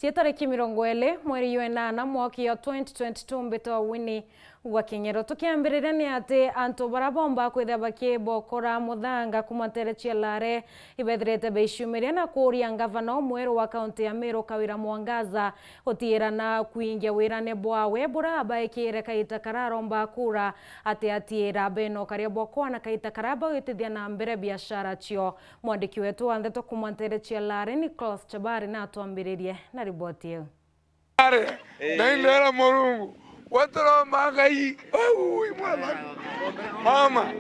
Tariki 20 mweri wenana mwaka ya 2022 mbeto wini wa Kinyero tukiambirira ni ati antu barabomba kwitha bakibokora muthanga kumaterechia lare ibethirete beishumiria na kuria ngavana mweru wa kaunti ya Meru Kawira Mwangaza utiira na kuingia wirane bwawe buraba ikire kaita kararomba kura atiira beno karia bokwa na kaita karaba witithia na mbere biashara chio. Mwandiki wetu andeto kumaterechia lare Nicholas Chabari na atuambiririe na riboti hiyo. Naindera Murungu watoro magai mama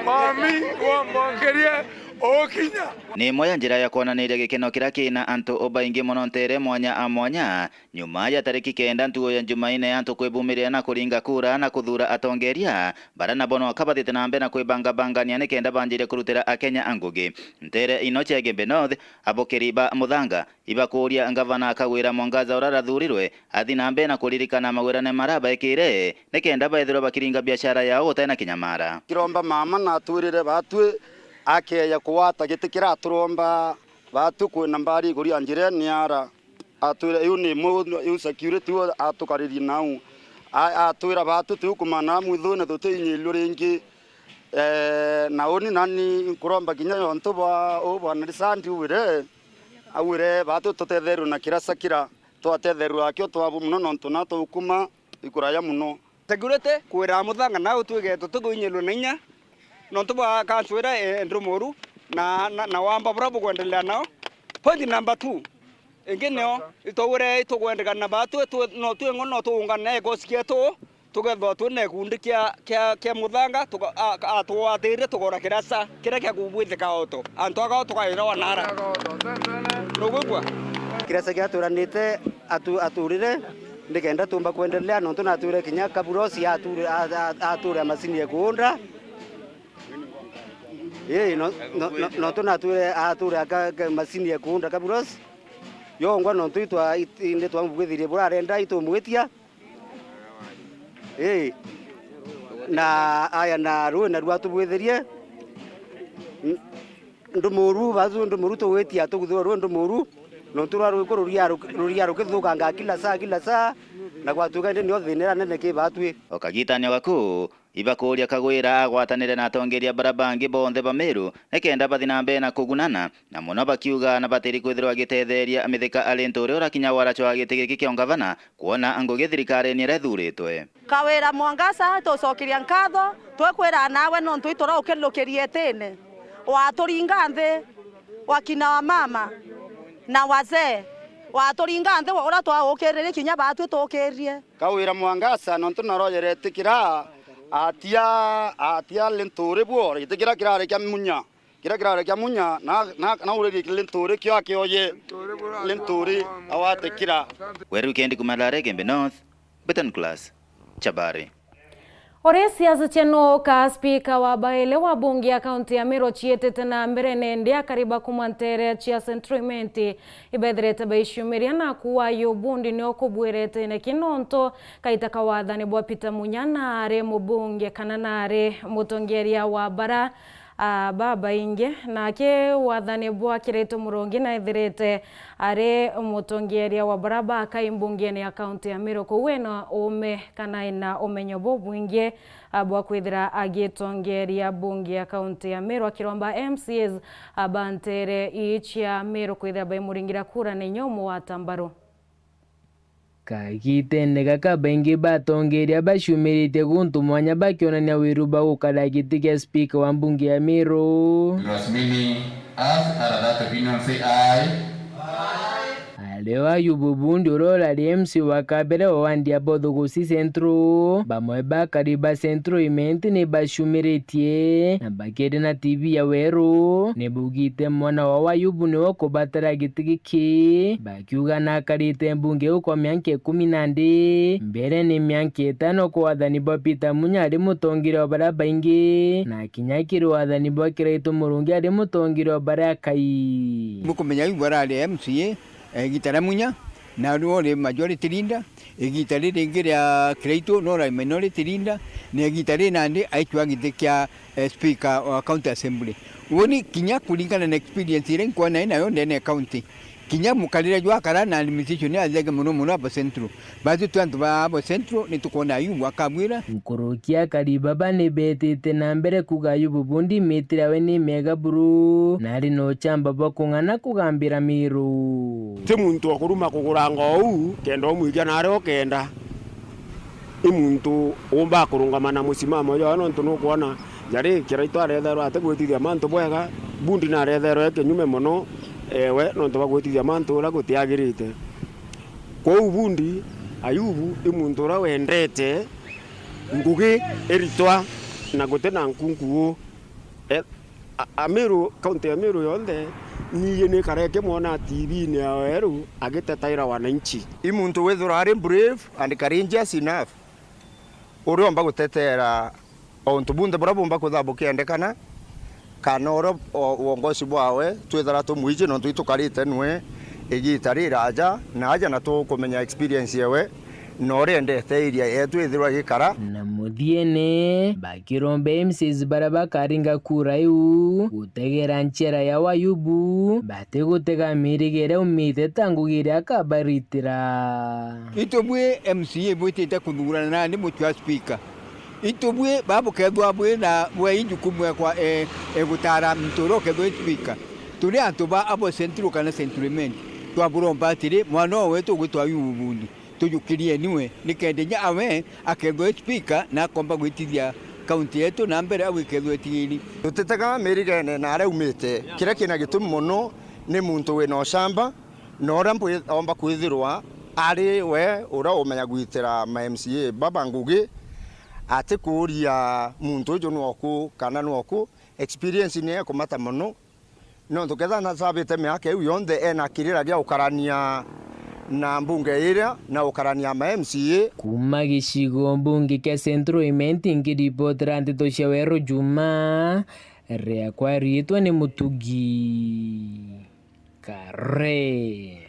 mami wambokeria okinya ni moya njira ya kuonaniria gikeno kiria kina antu obaingi muno ntere mwanya a mwanya nyuma ya tariki 9 ntuo ya Jumaine antu kwibumiria na kuringa kura na kuthura atongeria barana bono akabathite na mbe na kwibanga-bangania ni kenda banjire kurutira akenya angugi ntere ino Chege North abokeriba muthanga ibakuria ngavana Kawira Mwangaza urarathurirwe athi na mbe na kuririkana mawirane maraba ikire ni kenda baithirwo bakiringa biashara yao utena kinyamara kiromba mama na turire batwe ake ya kuwata gitikira turomba batu kwina mbari guri anjire niara atwira yuni mu security atukariri nau atwira batu tukumana muthune tutinyilu ringi na oni nani kuromba kinya yonto ba obana risandi awire batu tutetheru na kirasa kira twatetheru akyo twabu muno nonto na tukuma ikuraya muno security kwira muthanga na utwige tutugunyilu ninya nonto ba kanchwira endromoru na wamba brabo kuendelea nao. Point number 2 engeneo itowere itogwendeka na batu no tuengo no tuungana egosikia to tugetho tune kundi kia muthanga atwatire tugora kirasa kira kia kubwithika oto antu aga tukaira wanara nogugwa kirasa kia turanite aturire ndikenda tumba kuendelea no tunature kinya kaburosi ature masini ya kuunda no tunature ature masini ya kuunda kaburosi yongwa no tuitwa inde twamugwithirie burarenda itumwitia na aya na ruwe na rwa tubwithirie ndumuru bazu ndumuru tuwetia tuguthwa ruwe ndumuru no turarwe ko ruria rukithukanga kila saa na gwatuka ndi no thinera nene kibatwi okagitania gaku ibakuria Kawira agwatanire na atongeria barabangi bonthe ba Meru nekenda bathi na mbe na kugunana na muno bakiuga na batiri kwithirwa githetheria mithika alinturi urakinya waracho agite giki kio ngavana kuona angugi thirikari ni rethuritwe Kawira Mwangaza tucokiria nkatho twekwira nawe no ntwitura ukilukirie tene waturinga nthi wakina wa mama na wazee waturinga nthi ura twaukirie kinya batu tukirie Kawira Mwangaza no tunarojere tikira atia lentore bwo itikira kirare kya munya na urege lentore kyo akyoye lentore awate kira weru kendi kumalare Gembe North Beton Class Chabari Ore siasa cheno ka spika wa baile wa bunge ya kaunti ya Meru chietete na mbere nende kariba kumantere chia sentrumenti ibedrete beishumiria na kuwa yobundi ni okubwirete ne kinonto kaitaka wathani bwa Peter Munyana are mubunge kananare mutongeria wa bara baba inge nake wathani bwa kireto murongi na ithirete are mutongeria wa baraba kaimbungene ya kaunti ya Meru kuwena ome kana ina omenyo bobwinge bwa kwithira agitongeria bunge ya kaunti ya Meru akiromba MCAs abantere ichia Meru kwithira baimuringira kura ne nyomo wa Tambaro Kagitene kaka bengi batongeria bashumirite guntu mwanya bakionania wiru bagukala giti kia speaker wa mbunge ya Meru. Alewa yububundi urola li MC wakabere wawandia bodhugusi centro bamwe bakariba centro imenti ne bashumiritie na bakede na TV ya Weru ne bugite mwana wa wayubu ne wako batara gitigiki bakiuga na karite mbunge uko mianke 12 mbere ni mianke 5 kwa wathani bwa Peter Munya ali mutongire wa baraba ingi na kinyakiri wathani bwa Kiraitu Murungi ali mutongire wa barakai mukumenya ibara ali MCA gitara Munya na role majority linda gitare ringiria Kiraitu no minority linda ne gitare nande aitwa gitikia speaker wa county assembly woni kinya kulingana na experience ile kwa nayo ndene county kinya mukalira jwa kara na limitation ni azega muno aba centro bazi twantu ba aba centro ni tukona Ayubu akabwira Nkorokia Karibaba ni betete na mbere kuga Ayubu bundi mitira we ni mega buru nari no chamba bakungana kugambira miru ti muntu okuruma kuguranga ou kenda omwija nare okenda imuntu umba kurungamana musimamo yo no ntu no kuona yari kiraito arethero ate gwitithia mantu bwega bundi na arethero ekenyume muno ewe no ntu bagwitithia mantu ura gutiagirite kwa bundi Ayubu imuntu ura wendete ngugi eritwa na gutena nkunkuo Amiru kaunti ya Amiru yonde niye ne kareke mona TV ne aweru agitetaira wananchi imuntu wethura ari brave and courageous enough uri omba gutetera ontu bunde burabumba kuthabu kiendekana kana oro uongozi bwawe twithara tumwije no tuitukarite nwe igitari raja na aja na tukumenya experience yewe no rendete iria yetu ithirwa gikara na muthiene bakirombe MCs baraba karinga kura yu gutegera nchera ya Ayubu bate gutega mirigere umite tangugira akabaritira itobwe MCA bwitete kuthurana ni muchwa speaker itobwe babu kedwa bwe na bwe injukumu kwa gutara mtoro kedwa speaker tuli antuba abo centro kana centrement twaburomba atiri mwana wetu gutwa Ayubu tujukirie niwe nikendenya awe akedwa speaker na komba gwitithia kaunti yetu na mbere awikedwa tiri tutetega mirigene na ara umite kira kina gitumi muno ni muntu we no shamba no rampo omba kwithirwa ari we ura umenya gwitira ma MCA baba ngugi ate kuria muntu jo nwoku kana nwoku experience ni kumata muno no tuketha na sabite miaka yu yonde ena kirira gya ukarania na mbunge ira na ukarania ma MCA kuma gicigo mbunge kia Centro Imenti ngiripotera Ntito Wero Juma rea kwa ritwa ni Mutugi Kare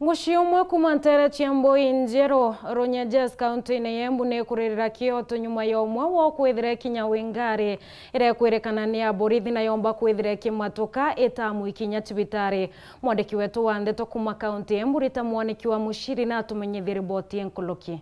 Mushio umwe kumantere chiamboi njero Ronyajes County na Embu ne kurira Kyoto nyuma ya umwe wo kwithire kinya wingari ire kwerekana ni aborithi na yomba kwithire kimatoka etamu ikinya tibitari mwandiki wetu wa Ndeto kuma County Embu rita mwaniki wa Mushiri na tumenyithiri riboti enkoloki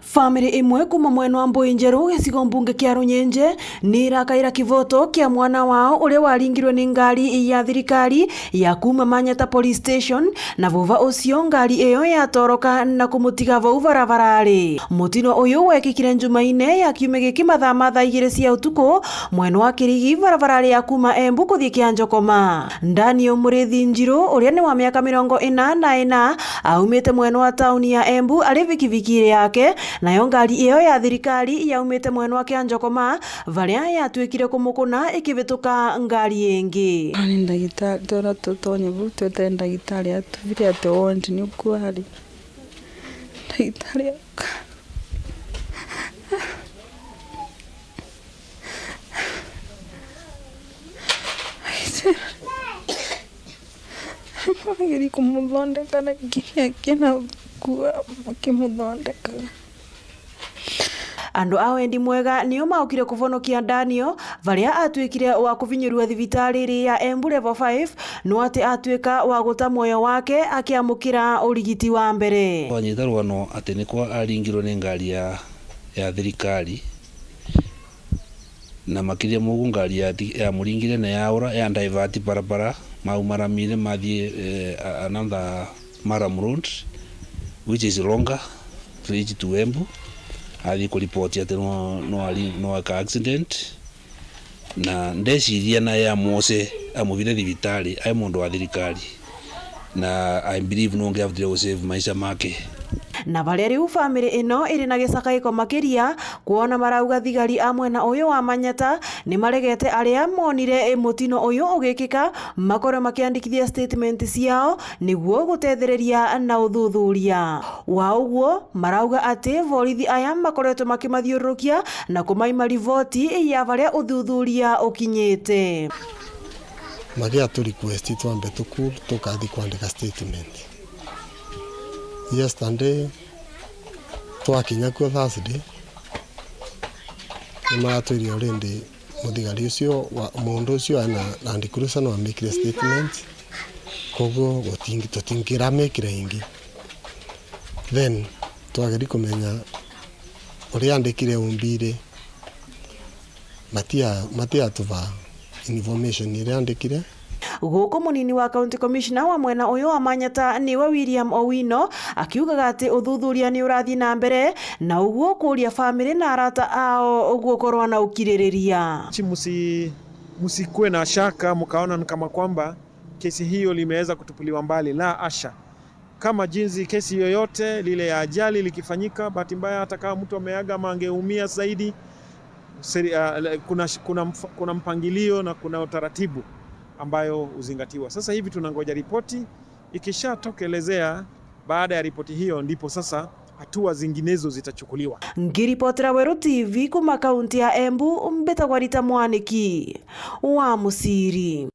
Family imwe kuma mwena wa Mboinjeru gicigo mbunge kia Runyenje ni irakaira kivoto kia mwana wao ule waringirwe ni ngari ya thirikari ya kuma Manyata Police Station na vuva ucio ngari iyo yatoroka na kumutiga vau barabarari. Mutino uyu wekikire Jumaine ya kiumia giki mathaa 2 cia utuku mwena wa Kirigi barabarari ya kuma Embu kuthii Kianjokoma. Ndani Murithi Njiru uria ni wa miaka 44 aumite mwena wa tauni ya Embu ari vikiviki yake nayo ngari iyo ya thirikari yaumite mwena wa Kianjokoma varia yatwikire kumukuna ikivituka ngari ingi. Ani ndagitari tora tutonye vuto tenda ndagitari atuvire ate wondi ni kwari ndagitari magiri kumudondeka na kina kuwa makimudondeka. Andu a wendi mwega nio maukire kuvonokia Daniel varia atwikire wa kuvinyirwa thibitari ya Embu level 5 no ati atwika wa guta moyo wake akiamukira urigiti wa mbere. Wanyitarwa no ati nikwa aringirwo ni ngari ya thirikari na makiria mugu ngari ya muringire na yaura ya divert barabara maumaramire mathie another Maram Road which is longer to reach to Embu. Athi kuripoti ati no aka accident na ndeciria na ya mose amuvire thibitari ai mundu wa thirikari na I believe no ngiavire save maisha make. Na varia riu family ino iri na gicakaiko makiria kuona marauga thigari amwe na uyu wa Manyata ni maregete aria monire mutino uyu ugikika makore makiandikithia statement ciao niguo gutethereria na uthuthuria wa uguo marauga ati borithi aya makoretwo makimathiurukia na kumaima rivoti ya varia uthuthuria ukinyite magia tu request twambe tukathi kuandika statement. Yesterday twakinya kwa Thursday nimatwire already muthigari ucio mundu ucio ana Land Cruiser no amekire statement kogo tutingira mekire ingi then twageri kumenya uri andikire umbire matia tuva information ire andikire guko munini wa county commissioner wa mwena uyu wa Manyata niwe William Owino akiugaga ati uthuthuria ni urathi na mbere na uguo kuria family na arata ao uguo korwa na ukiririria. Msikuwe na shaka mkaona kama kwamba kesi hiyo limeweza kutupuliwa mbali, la asha. Kama jinsi kesi yoyote lile ya ajali likifanyika, bahati mbaya hata kama mtu ameaga ama angeumia zaidi, kuna mpangilio na kuna utaratibu ambayo uzingatiwa. Sasa hivi tunangoja ripoti, ikishatokelezea baada ya ripoti hiyo ndipo sasa hatua zinginezo zitachukuliwa. Ngiripotera Weru TV kuma kaunti ya Embu, Mbetagwa Rita Mwaniki wa Musiri.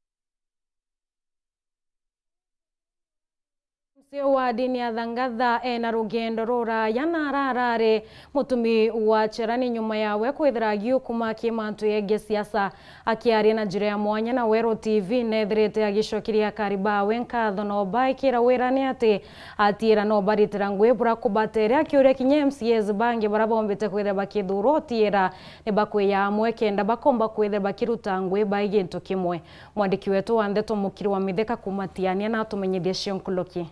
wa dini ya Thangatha na rugendo rura yanararare mutumi wa cherani nyuma yawe kwithiragio kuma kimantu yege siasa akiaria na njira ya mwanya na Weru TV nethirite agicokiria karibawe nkatho no baikira wirani ati atira no baritira ngwebura kubateria akiuria kinye MCAs bangi barabombete kwithira bakithuro tira ne bakwiya amwe kenda bakomba kwithira bakiruta ngwe baigintu kimwe. Mwandiki wetu wa Ndeto Mukiri wa Mitheka kumatiania na tumenyithia cionkuloki.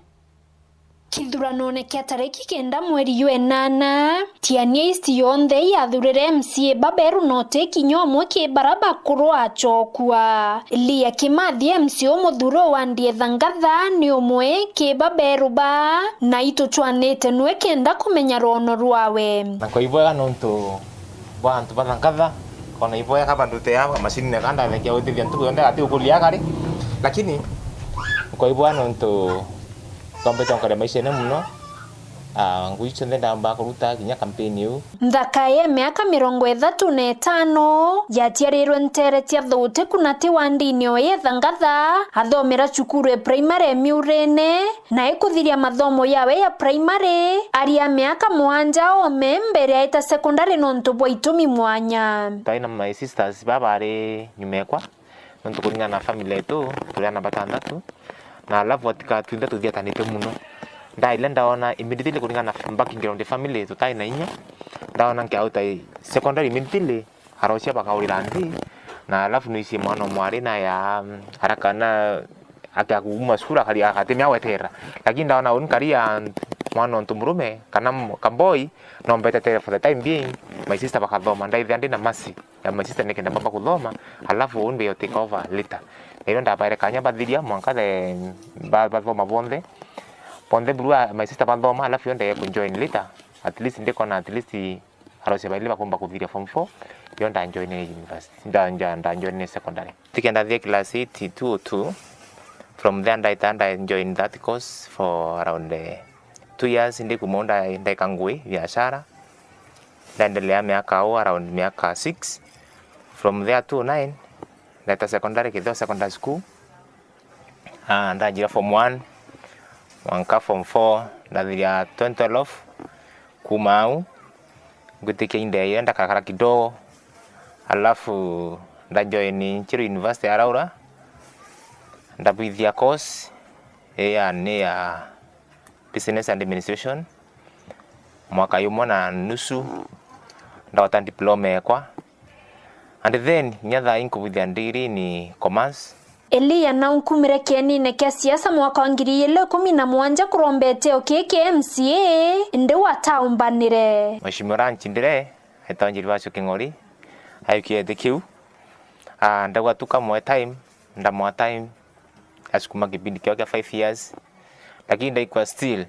Kithurano kia tariki kenda mweri wenana tiania isti yonthe yathurire MCA Baberu note kinyomwe ki baraba kurwa chokua Lia Kimathi MCA muthuro wa Ndie Thangatha ni umwe ki Baberu ba na ituchwanite nwe kenda kumenya rono rwawe na kwa hivyo nonto bantu ba Thangatha kona hivyo ya kaba ndute ya mashini na kanda vengia uthithia ntuku yonde ati ukulia gari lakini kwa hivyo nonto Kompeta ngare maisha muno nguicho ndenda mba kuruta kinya campaign yu Ndakaye miaka 35 yatiarirwe ntere tia thote kunati wa ndini oye Thangatha athomera cukuru primary miurene na ikuthiria mathomo yawe ya primary aria miaka 7 ome mbere aita secondary nonto bwa itumi mwanya taina my sisters babare nyumekwa nonto kuringa na family yetu tuliana batandatu na alafu atika tuinda tuthiatanite muno ndaile ndaona immediately kuringana na background family tutai na inya ndaona nke auta secondary immediately harocia bakaurira ndi na alafu nuisi mwana mwari na ya haraka na akakuuma sura kali akatemia wetera lakini ndaona unkaria mwana ntumrume kana kamboi no mbetete for the time being my sister bakathoma ndaithe ndi na masi ya my sister nikenda baba kuthoma alafu unbe yo take over later ero ndabaire kanya bathiria mwanka de bathoma bonde burua my sister bathoma alafu yonde join later at least ndikona at least harose baile bakomba kuthiria form 4 yonda join university nda join secondary tikenda the class 202 from there I joined that course for around 2 years ndikumonda ndekangwe biashara ndaendelea miaka around miaka 6 from there to 9 Leta secondary Kidho secondary school ndajira form 1 wanka form 4 ndathia 2012 kumau ngutike inde ndakakara kidogo alafu ndajoin Chiru University Araura ndabithia course ya business and administration mwaka yumo na nusu ndawata diploma yakwa and then nyatha inkubithia degree ni commerce. Elia na unkumire kienine kia siasa mwaka wa 2017 kurombete okeke MCA ndi wataumbanire Mheshimiwa Ranchindire etanjiri bacho kingori ayukie the queue ndagwatuka mwe time ndamwa time asukuma kipindi kia 5 years lakini ndaikwa still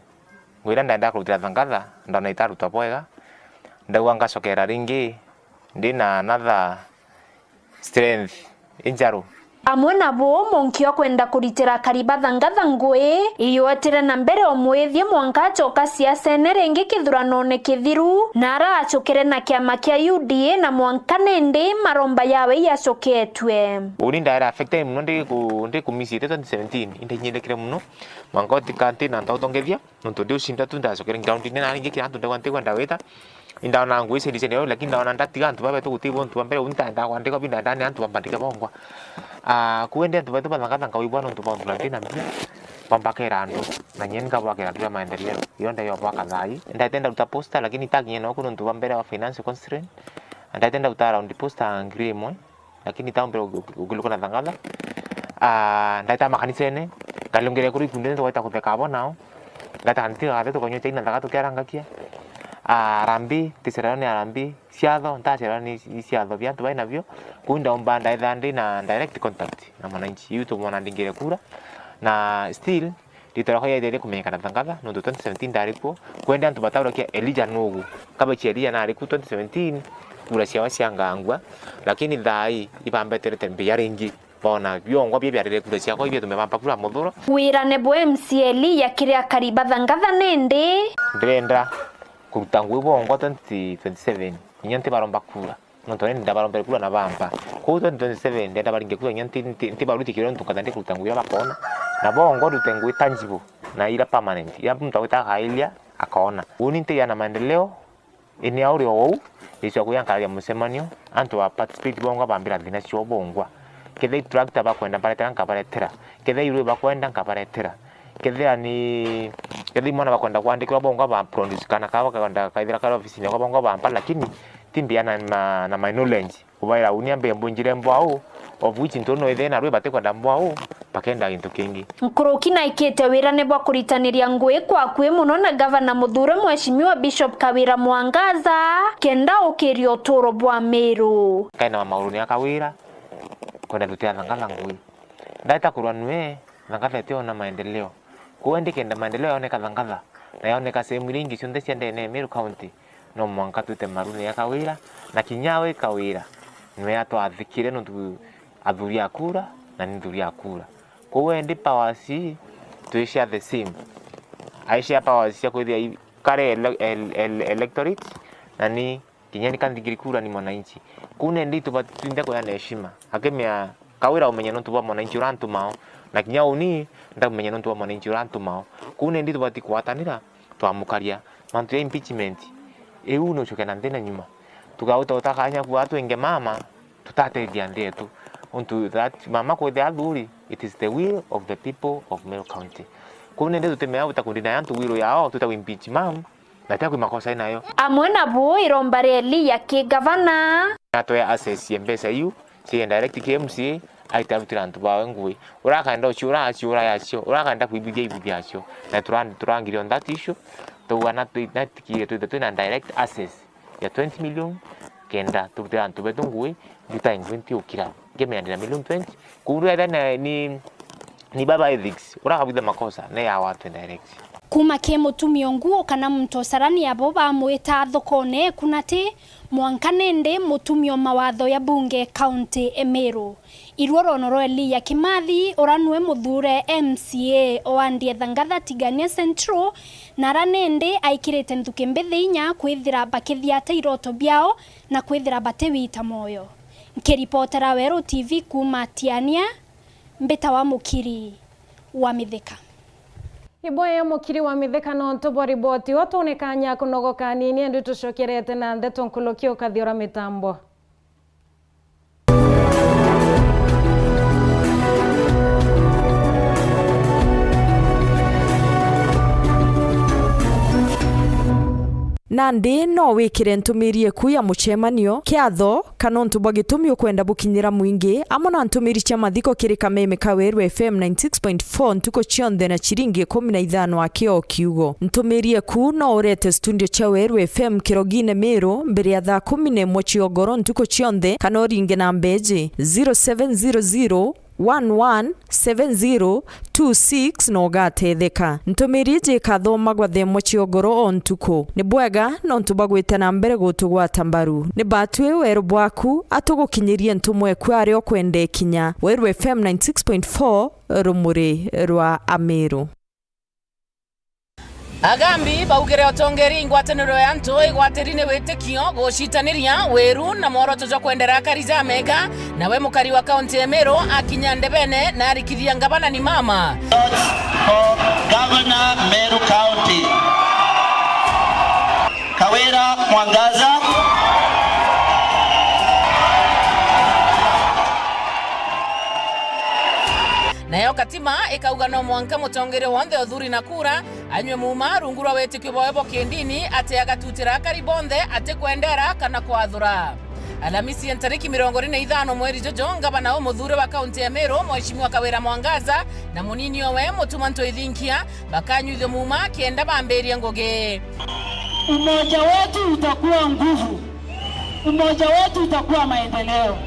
ngwira ndaenda kurutira Thangatha ndona itaruta bwega ndagwanga cokera ringi ndina another strength injaru amwe nabo monkio kwenda kuritira kariba Thangatha ngwe iyotire na mbere omwethie mwanka choka siasa nerenge kithurano ne kithiru nara achokere na kiama kia UDA na mwanka nende maromba yawe yacoketwe uri ndaira affected muno ndi kumisite 2017 inde nyendekire muno mwanka tikante na ntotongethia nonto ndio shinda tu ndacokere ground ine na ringi kirantu ndagwante kwenda weta Indaona ngui sedi sedi lakini ndaona ndatiga antu babe tukutibo ntu mbere unta ndakwandika binda ndani antu bambandika bongwa kuende antu batu balangata ngawibwana ntu bantu lantina mbia pambakera antu na nyenga bwakera ntu maendeleo yonda yo bwaka dai ndaitenda utaposta lakini tagi nyeno kuno ntu bambere wa finance constraint ndaitenda utara undi posta ngrie moy lakini tambere uguliko na tangala ndaita makanisene kalungere kuri kunde ntu waita kutekabo nao ngata antiga ate to konyo chaina ndagato keranga kia Rambi, tiserani Rambi, siado, ntaserani siado viatu baina vyo, kuinda ombanda idhandi na direct contact na mwananchi yuto mwanandingire kura na still litorohoya idele kumenya tangaza no 2017 dariko kwenda antu batawra kia Elijah Nugu kaba cheria na ariku 2017 kura cia wasiangangwa lakini dhai ibambetere tembe yaringi bona byongwa byebyarire kura cia ko ibyo tumebamba kura modoro wirane bo MCL yakiria kariba thangatha nende ndenda kurutangu bongo 2027 nyanti baromba kura nontone ndabaromba kura na bamba ku 2027 ndenda baringe kura nyanti baruti kiro ntukatande kurutangu ya bakona na bongo rutengu tangible na ila permanent ya mtu awita hailia akaona uninte yana maendeleo ini auri wau isho kuyankalia musemanyo antu wa participate bongo bambira dina sio bongwa kede tractor bakwenda paletera nkapaletera kede yuru bakwenda nkapaletera kede mwana bakwenda kuandikwa bongo ba produce kana kawa kwenda kaidira kala office nyako bongo ba lakini timbiana na my knowledge kubaira uniambe mbunjire mbwao of which ntono ethena rwe bate kwenda mbwao pakenda into kingi nkuruki na ikete wirane bwa kuritaniria ngwe kwa kwe muno na governor Muthure Mheshimiwa Bishop Kawira Mwangaza kenda ukirio toro bwa Meru kaina mauruni akawira kwenda tutia ngala ngwe ndaita kurwanwe ngala teo na maendeleo kuandike nda maendeleo yaoneka ngala na yaoneka sehemu nyingi cionde cia ndene Meru County no mwanka tute maruni ya Kawira na Kinyawe Kawira nwe atwathikire no tu athuri akura na nithuri akura kwa ndi powers tuisha the same aisha powers ya kuithia kare electorate na ni Kinyani kandigiri kura ni mwananchi kune ndi tubatinda kwa heshima akemia Kawira umenya no tuba mwananchi urantu mao na Kinyawe ni ndamenya no tuba mwananchi urantu mao kune ndi tubati kwatanira twamukaria mantu ya impeachment no chokena ndena nyuma tukauta utakanya kwa watu enge mama tutate diandetu unto that mama kwa the aduri it is the will of the people of Meru County kune ndio tutemea utakundina yantu wiro yao tutawimpeach mam na taku makosa inayo amona bo irombareli ya kigavana nato ya access yembesa yu si direct KMC aitabutira ntu bawe ngui urakaenda uchura yacho urakaenda kuibigia yacho na turangiri on that issue to wana tuitikire tu na direct access ya 20 million kenda tubutira ntu betungui juta ingwenti ukira gemeandira million 20 kuruya dana ni baba ethics urakabitha makosa ne ya watu direct kuma ke mutumio nguo kana mto sarani abo bamwita thokone kunate mwankanende mutumio mawatho ya bunge county Meru irworono Eli ya Kimathi oranwe Muthure MCA oandie thangatha tigania Central na ranende aikirete nthuke mbethinya kwithira bakithia ta iroto biao na kwithira bate wita moyo nkiripotera Weru TV kuma Tiania mbeta wa mukiri wa Mithika Iboya mukiri wa Mithika no ntobo riboti watonekanya kunogoka nini ndu tucokerete na ndeto nkulokio kathiora mitambo Nandi no wikire ntumirie ku ya muchemanio kiatho kana ntu bagitumio kwenda bukinyira mwingi amona ntumiri cia mathiko kiri Kameme Kaweru FM 96.4 ntuko chionde na chiringi 15 akio kiugo ntumirie ku no urete studio cha Weru FM Kirogine Meru mbere ya thaa 11 chiogoro ntuko chionde kana oringe na mbeji 0700 117026 no gatetheka ntumirije kathoma gwa themo chiogoro ontuko ni bwega no ntubagwite na mbere gutugwata mbaru ni batwe Weru bwaku atugukinyirie ntumwe kwari okwende kinya Weru FM 96.4 rumuri rwa Ameru Agambi baugere otongeri ingwataniro ya nto igwatirine witikio gucitaniria Weru na moroto jo kwendera kariza mega nawe mukari wa county ya Meru akinya ndebene na arikithia ngabana ni mama Governor Meru County Kawira Mwangaza nao katima ikauga no mwanka mutongere wonthe uthuri na kura anywe muma rungu rwa wetikio bwebo kindini ate agatutira karibonthe ate kwendera kana kwathura. Alhamisi ya tariki 25 mweri Jojo ngavana muthure wa kaunti ya Meru Mheshimiwa Kawira Mwangaza na munini owe Mutumanto Ithinkia bakanyuithio muma kienda bamberia ngoge. Umoja wetu utakuwa nguvu. Umoja wetu utakuwa maendeleo.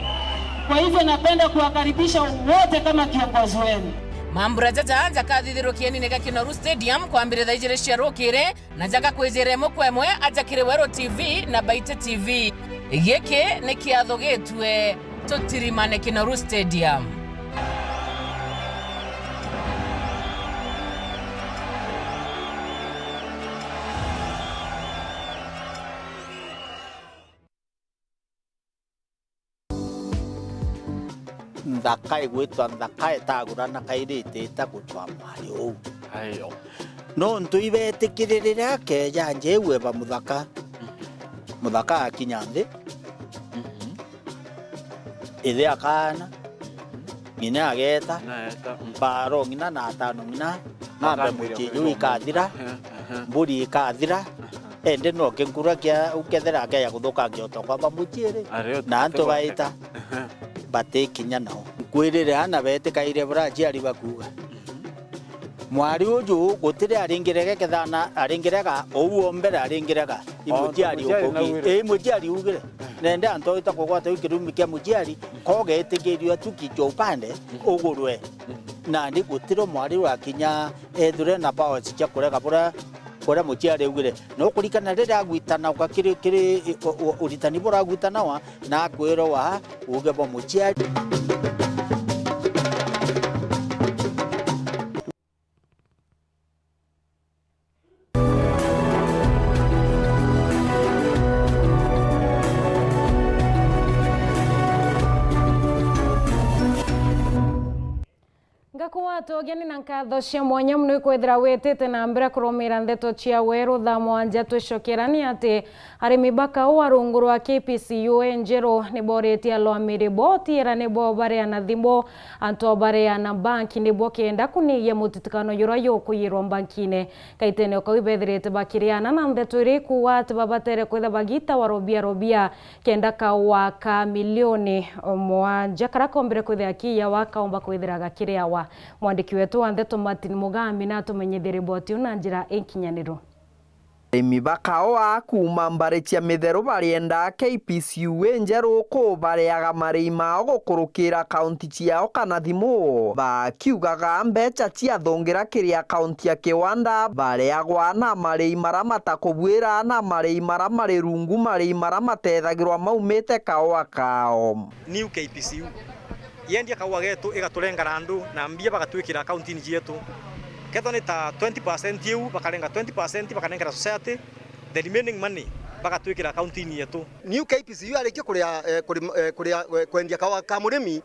Kwa hivyo napenda kuwakaribisha wote kama kiongozi wenu. Mambura jaja jakathithirwo kieni ga Kinoru Stadium kwambire thaa igiri cia rukiri na jaka kwejere mukwemwe ajakire Wero TV na Baite TV. Giki ni kiatho gitwe tutirimane Kinoru Stadium. Ndakai gwitwa ndakai tagurana kairite takutwa mwari u ayo no ntuibetikirira keja njewe ba muthaka akinyanthi ithe akana ngina ageta mbaro ngina na atano ngina nambe muchiyu ikathira mburi ikathira ende no kenkura kia ukethera kaya guthuka ngioto kwa bamuchiere na antu baita bate kinya nao kwirire ana betikaire braji ari bakuga mwari uju gutire aringirege kethana aringirega ouo mbere aringirega imujiari ukogi imujiari ugire nende anto itakogwata ikirumi kia mujiari koge etigirio tukijo upande ugurwe na ndi gutiro mwari wa kinya ethure na bawo cia kurega bora mujiari ugire no kurikana rira gwitana ukakiri uritani bora gwitana wa na kwero wa uge bo mujiari. Ngakuwa togeni na nkatho cia mwanya muno ikwethira witite na mbere kurumira ndeto cia Weru thaa mwanja twicokerani ati arimi bakau arungu rwa KPCU Enjero ni boretia lwamiri botiera ni bo bareana thimbo anto bareana banki ni bo kenda kunigia mutitikano yura yukuyirwa bankine kaitene ko ibethirite bakiriana na ndeto iri kuwa ati babatere kwetha bagita warobia kenda kawa ka milioni mwanja karakombere kwethia kiya wakaomba kwethira gakiria wa mwandiki wetu wa ndeto Martin Mugambi na tumenyithia riboti na njira inkinyaniro. Arimi bakao kuma mbaretia mithero barienda KPCU Enjero ko bareaga marei mao gukurukira kaunti ciao kana thimu bakiugaga mbeca cia thongira kiria kaunti ya Kiwanda bareagwa na marei maramata kubwira na marei maramari rungu marei maramatethagirwa maumite kao New KPCU yendia kawa getu igaturenga andu na mbia bagatwikira kaunti ni yetu ketho ni ta 20% yu bakarenga 20% bakanengera society the remaining money bagatwikira kaunti ni yetu. New KPCU arikia kuria kwendia kawa ka murimi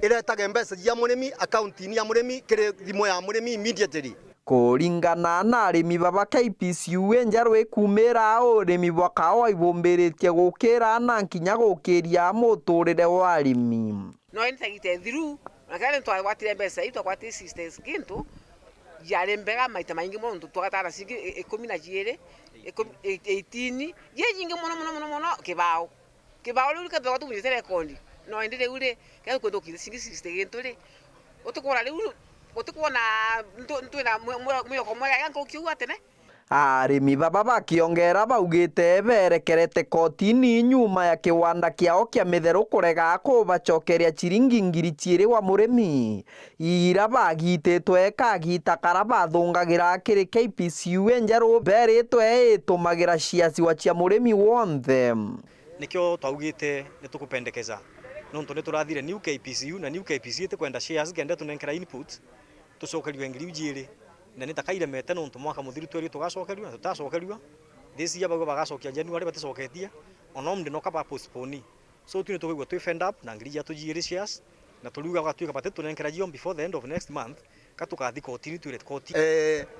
iretaga mbeca ya murimi akaunti ni ya murimi kire thimo ya murimi immediately. Kuringana na arimi baba KPCU Enjero ikumira urimi bwakao ibumbiritie gukira na nkinya gukiria muturire wa arimi no nitagite thiru nakale ntwa watire mbeca itwa kwati sisters gintu yale mbega maita maingi mono tugatara sigi 12 18 ye nyingi mono kibao lu ka bwa tu bitere kondi no endire ule ka ko dokire sigi sisters gintu le otukora le otukona ntwina muyo komoya yanko kiuga tene. Arimi baba bakiongera baugite berekerete kotini nyuma ya kiwanda kiao kia mithero kurega kubacokeria ciringi ngiri 2 wa murimi ira bagititwe kagita karaba thungagira kiri KPCU Enjero beritwe itumagira ciaciwa cia murimi wonthe nikio twaugite nitukupendekeza nonto niturathire New KPCU na New KPCU te kwenda shares gende tunenkera input tucokerio ngiri 2 na nitakaire mete nonto mwaka muthiru tweri tugacokerio na tutacokerio this year bago bagacokia January baticoketia onomde no kaba postpone so tuni tukigwa twi fend up na ngiri ya tujire shares na tuliuga gatwika batetu nenkera jion before the end of next month katukathi kotini twire koti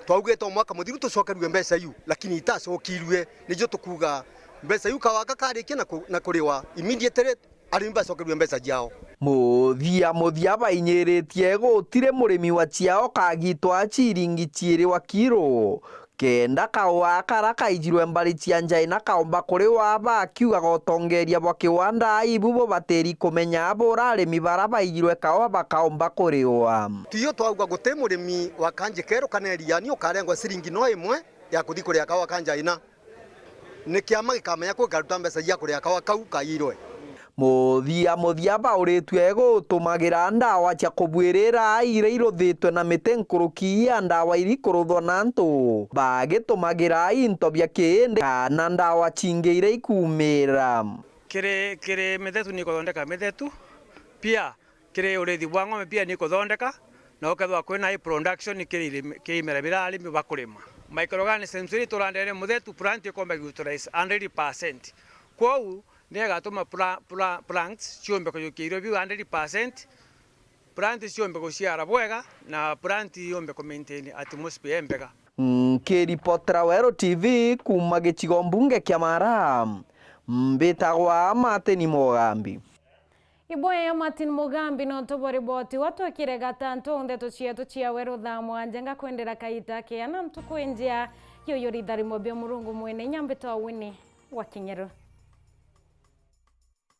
twaugite mwaka muthiru tucokerio mbeca yu lakini itacokirwe nijo tukuga mbeca yu kawaka karikia na kuriwa immediately arimi bacokerio mbeca jiao. muthia bainyiritie gutire murimi wa ciao kagitwa ciringi ciiri wa kiro kenda kawa kara kaijirwe mbari cia njai na kaomba kuri waba akiugaga utongeria bwa kiwanda ibu bo bateri kumenya abo arimi bara baijirwe kawa bakaomba kuri wa tiyo twauga guti murimi wa kanjikero kaneria ni ukarengwa ciringi no imwe ya kuthi kuria kawa kanjaina ni kiama gikamenya ko garuta mbeca ya kuria kawa kau kairwe muthia bauritwe gutumagira ndawa cia kubwirira ire iruthitwe na mite nkuruki ya ndawa iri kuruthwa na ntu bagitumagira into bya kindi kana ndawa cingi ire ikumira kire mithetu ni kuthondeka mithetu pia kire urithi bwa ng'ombe pia ni kuthondeka na ukethwa kwina production kiimera birali bakurima microorganisms iri turandere muthetu plant ikombe utilize 100%. Kwou nega tuma plants ciombe kuyukirwe bi 100%. Plant ciombe kuciara bwega na plant yombe ku maintain atmosphere mbega. Kiripotera Wero TV kuma gicigo mbunge kia Mara mbitagwa Martin Mugambi. Iboya ya Martin Mugambi no tobori boti watu akirega tanto ndeto cietu cia Wero thamwa njenga kwendera kaita ke ana mtuko njia yoyo ridari mobio murungu mwene nyambito awini wa Kinyeru.